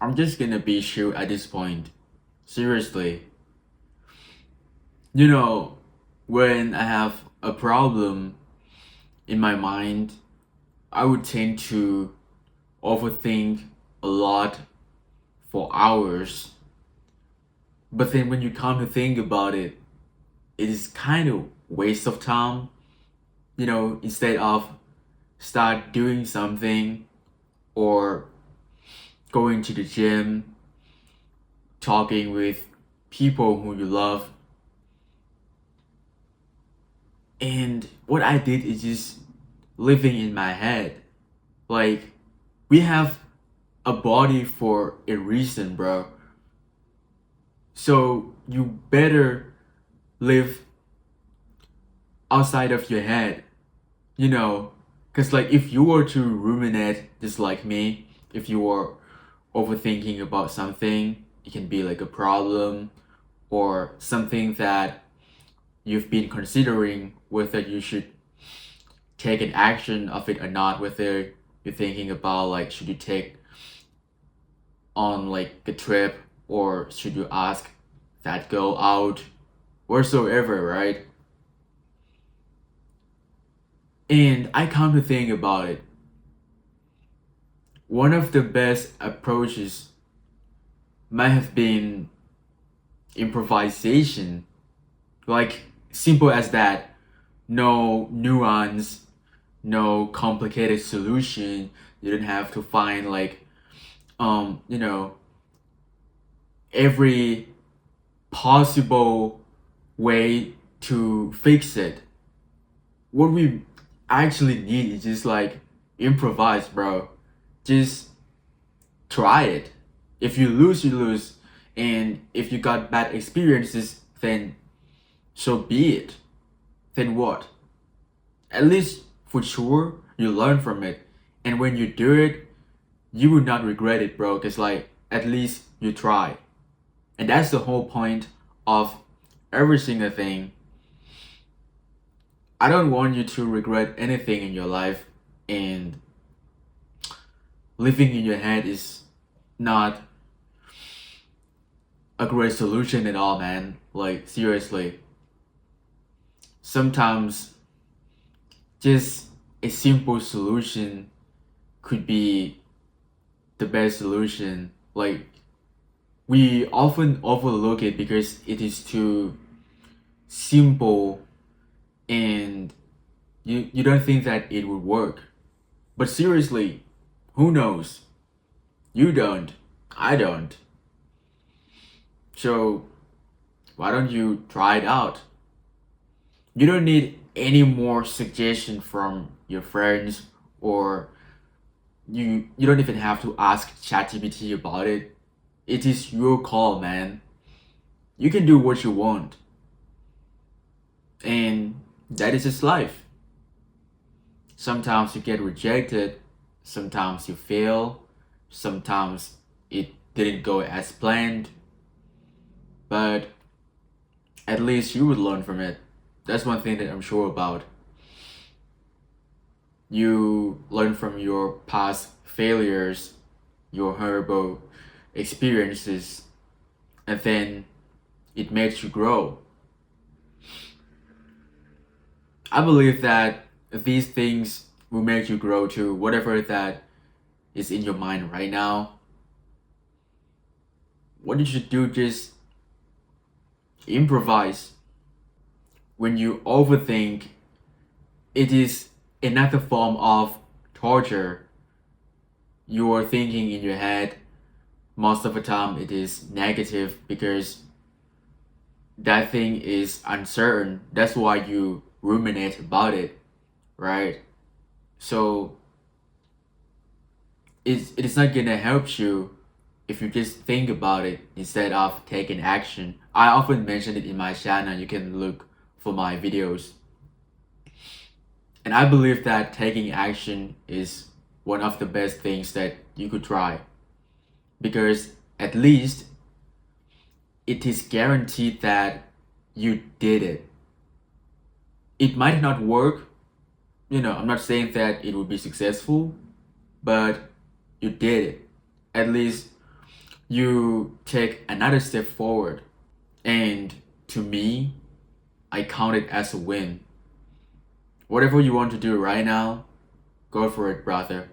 I'm just gonna be chill at this point. Seriously. You know, when I have a problem in my mind, I would tend to overthink a lot for hours. But then when you come to think about it, it is kind of waste of time. Instead of start doing something or going to the gym, talking with people who you love. And what I did is just living in my head. Like, we have a body for a reason, bro. So you better live outside of your head, you know. Because, like, if you were to ruminate just like me, if you were overthinking about something, it can be like a problem or something that you've been considering whether you should take an action of it or not, whether you're thinking about like should you take on like a trip or should you ask that girl out whatsoever, right? And I come to think about it, one of the best approaches might have been improvisation. Like, simple as that. No nuance, no complicated solution. You don't have to find like um you know every possible way to fix it. What we actually need is just like improvise, bro. Just try it. If you lose, you lose. And if you got bad experiences, then so be it. Then what? At least for sure, you learn from it. And when you do it, you will not regret it, bro. Because, like, at least you try. And that's the whole point of every single thing. I don't want you to regret anything in your life. And living in your head is not a great solution at all, man. Like, seriously. Sometimes just a simple solution could be the best solution. Like, we often overlook it because it is too simple and you don't think that it would work. But seriously, who knows? You don't. I don't. So why don't you try it out? You don't need any more suggestion from your friends, or you don't even have to ask ChatGPT about it. It is your call, man. You can do what you want. And that is just life. Sometimes you get rejected, sometimes you fail, sometimes it didn't go as planned, but at least you would learn from it. That's one thing that I'm sure about. You learn from your past failures, your horrible experiences, and then it makes you grow. I believe that these things will make you grow to whatever that is in your mind right now. What you should do, just improvise. When you overthink, it is another form of torture. You are thinking in your head. Most of the time it is negative because that thing is uncertain. That's why you ruminate about it, right? So it is not gonna help you if you just think about it instead of taking action. I often mention it in my channel. You can look for my videos. And I believe that taking action is one of the best things that you could try, because at least it is guaranteed that you did it. It might not work, I'm not saying that it will be successful, but you did it. At least you take another step forward. And to me, I count it as a win. Whatever you want to do right now, go for it, brother.